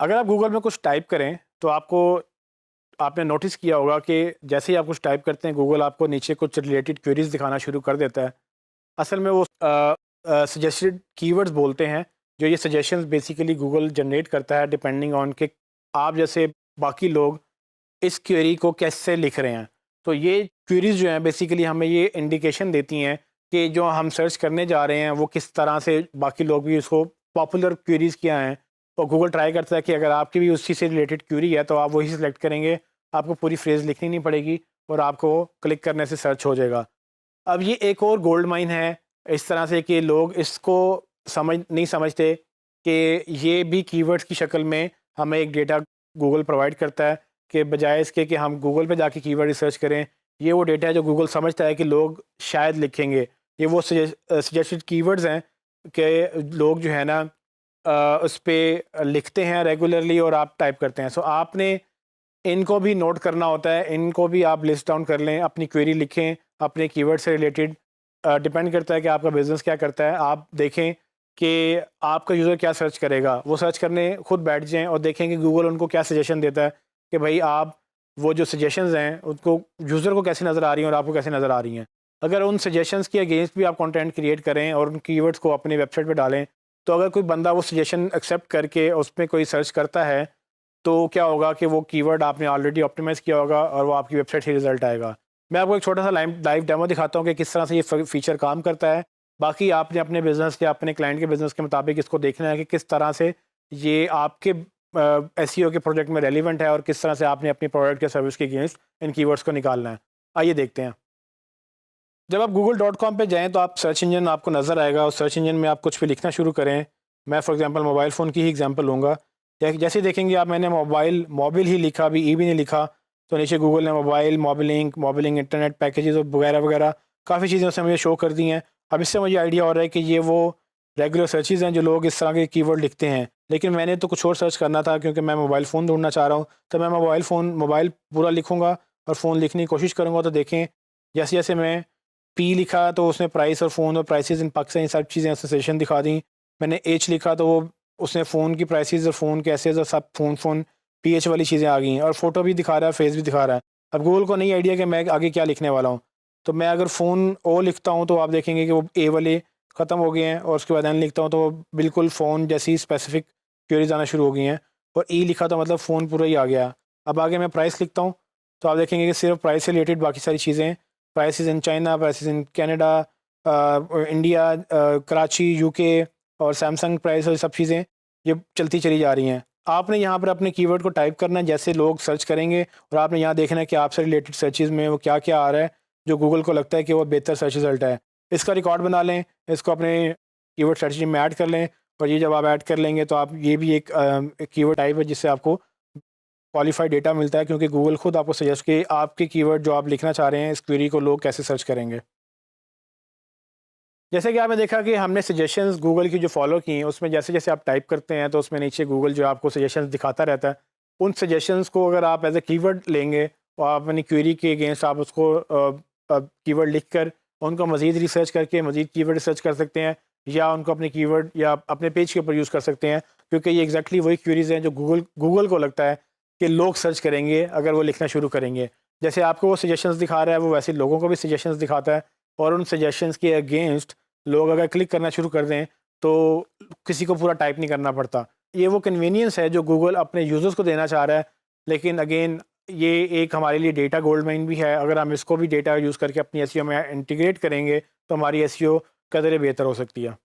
अगर आप गूगल में कुछ टाइप करें तो आपने नोटिस किया होगा कि जैसे ही आप कुछ टाइप करते हैं गूगल आपको नीचे कुछ रिलेटेड क्वेरीज दिखाना शुरू कर देता है। असल में वो सजेस्टेड कीवर्ड्स बोलते हैं, जो ये सजेशंस बेसिकली गूगल जनरेट करता है डिपेंडिंग ऑन कि आप जैसे बाकी लोग इस क्वेरी को कैसे लिख रहे हैं। तो ये क्वेरीज जो हैं बेसिकली हमें ये इंडिकेशन देती हैं कि जो हम सर्च करने जा रहे हैं वो किस तरह से बाकी लोग भी उसको पॉपुलर क्वेरीज क्या हैं। और गूगल ट्राई करता है कि अगर आपकी भी उसी से रिलेटेड क्वेरी है तो आप वही सिलेक्ट करेंगे, आपको पूरी फ्रेज़ लिखनी नहीं पड़ेगी और आपको क्लिक करने से सर्च हो जाएगा। अब ये एक और गोल्ड माइन है इस तरह से कि लोग इसको नहीं समझते कि ये भी कीवर्ड्स की शक्ल में हमें एक डेटा गूगल प्रोवाइड करता है, कि बजाय इसके कि हम गूगल पे जाके कीवर्ड रिसर्च करें, ये वो डेटा है जो गूगल समझता है कि लोग शायद लिखेंगे। ये वो सजेस्टेड कीवर्ड्स हैं कि लोग जो है ना उस पे लिखते हैं रेगुलरली और आप टाइप करते हैं। सो आपने इनको भी नोट करना होता है, इनको भी आप लिस्ट डाउन कर लें, अपनी क्वेरी लिखें अपने कीवर्ड से रिलेटेड। डिपेंड करता है कि आपका बिज़नेस क्या करता है। आप देखें कि आपका यूज़र क्या सर्च करेगा, वो सर्च करने खुद बैठ जाएँ और देखें कि गूगल उनको क्या सजेशन देता है कि भाई आप वो जो सजेशंस हैं उनको यूज़र को कैसे नज़र आ रही हैं और आपको कैसे नज़र आ रही हैं। अगर उन सजेशंस के अगेंस्ट भी आप कंटेंट क्रिएट करें और उन कीवर्ड्स को अपनी वेबसाइट पे डालें, तो अगर कोई बंदा वो सजेशन एक्सेप्ट करके उसमें कोई सर्च करता है तो क्या होगा कि वो कीवर्ड आपने ऑलरेडी ऑप्टिमाइज़ किया होगा और वो आपकी वेबसाइट से रिजल्ट आएगा। मैं आपको एक छोटा सा लाइव डेमो दिखाता हूँ कि किस तरह से ये फीचर काम करता है। बाकी आपने अपने बिज़नेस या अपने क्लाइंट के बिज़नेस के मुताबिक इसको देखना है कि किस तरह से ये आपके एसईओ के प्रोजेक्ट में रेलिवेंट है और किस तरह से आपने अपनी प्रोडक्ट या सर्विस के अगेंस्ट इन कीवर्ड्स को निकालना है। आइए देखते हैं। जब आप google.com पे जाएँ तो आप सर्च इंजन आपको नज़र आएगा और सर्च इंजन में आप कुछ भी लिखना शुरू करें। मैं फॉर एग्जांपल मोबाइल फ़ोन की ही एग्जांपल लूँगा। जैसे ही देखेंगे आप मैंने मोबिल ही लिखा, अभी ई भी नहीं लिखा, तो नीचे गूगल ने मोबाइल, मोबिलिंग इंटरनेट पैकेजेस और वगैरह काफ़ी चीज़ें उसने मुझे शो कर दी हैं। अब इससे मुझे आइडिया हो रहा है कि ये वो रेगुलर सर्चेज़ हैं जो लोग इस तरह के कीवर्ड लिखते हैं। लेकिन मैंने तो कुछ और सर्च करना था क्योंकि मैं मोबाइल फ़ोन ढूँढना चाह रहा हूँ, तो मैं मोबाइल पूरा लिखूँगा और फ़ोन लिखने की कोशिश करूँगा। तो देखें जैसे-जैसे मैं पी लिखा तो उसने प्राइस और फ़ोन और प्राइसेस इन पाकिस्तान ये सब चीज़ें एसोसिएशन दिखा दी। मैंने एच लिखा तो वो उसने फ़ोन की प्राइसेस और फ़ोन के एसेस और सब फ़ोन पीएच वाली चीज़ें आ गई हैं और फ़ोटो भी दिखा रहा है, फेस भी दिखा रहा है। अब गूगल को नहीं आइडिया कि मैं आगे क्या लिखने वाला हूँ। तो मैं अगर फ़ोन ओ लिखता हूँ तो आप देखेंगे कि वो ए वाले ख़त्म हो गए हैं और उसके बाद एन लिखता हूँ तो वो बिल्कुल फ़ोन जैसी स्पेसिफ़िक क्वेरीज़ आना शुरू हो गई हैं और ई लिखा तो मतलब फ़ोन पूरा ही आ गया। अब आगे मैं प्राइस लिखता हूँ तो आप देखेंगे कि सिर्फ़ प्राइस से रिलेटेड बाकी सारी चीज़ें, prices in China, prices in Canada, India, Karachi, UK और सैमसंग प्राइस और सब चीज़ें ये चलती चली जा रही हैं। आपने यहाँ पर अपने कीवर्ड को टाइप करना है जैसे लोग सर्च करेंगे और आपने यहाँ देखना है कि आपसे रिलेटेड सर्चेज़ में वो क्या-क्या आ रहा है, जो गूगल को लगता है कि वो बेहतर सर्च रिज़ल्ट है। इसका रिकॉर्ड बना लें, इसको अपने कीवर्ड सर्च में ऐड कर लें और ये जब आप ऐड कर लेंगे तो आप ये भी एक कीवर्ड टाइप है जिससे आपको क्वालिफाइड डेटा मिलता है, क्योंकि गूगल खुद आपको सजेस्ट कि आपके कीवर्ड जो आप लिखना चाह रहे हैं इस क्वेरी को लोग कैसे सर्च करेंगे। जैसे कि आपने देखा कि हमने सजेशंस गूगल की जो फॉलो की हैं उसमें जैसे-जैसे आप टाइप करते हैं तो उसमें नीचे गूगल जो आपको सजेशंस दिखाता रहता है। उन सजेशंस को अगर आप एज़ अ कीवर्ड लेंगे और आप अपनी क्वेरी के अगेंस्ट आप उसको कीवर्ड लिख कर उनको मज़ीद रिसर्च करके मज़ीद कीवर्ड रिसर्च कर सकते हैं या उनको अपने कीवर्ड या अपने पेज के ऊपर यूज़ कर सकते हैं, क्योंकि ये एग्जैक्टली वही क्वेरीज़ हैं जो गूगल को लगता है कि लोग सर्च करेंगे अगर वो लिखना शुरू करेंगे। जैसे आपको वो सजेशंस दिखा रहा है वो वैसे लोगों को भी सजेशंस दिखाता है और उन सजेशंस के अगेंस्ट लोग अगर क्लिक करना शुरू कर दें तो किसी को पूरा टाइप नहीं करना पड़ता। ये वो कन्वीनियंस है जो गूगल अपने यूज़र्स को देना चाह रहा है। लेकिन अगेन ये एक हमारे लिए डेटा गोल्ड माइन भी है। अगर हम इसको भी डेटा यूज़ करके अपनी एसईओ में इंटीग्रेट करेंगे तो हमारी एसईओ कदर बेहतर हो सकती है।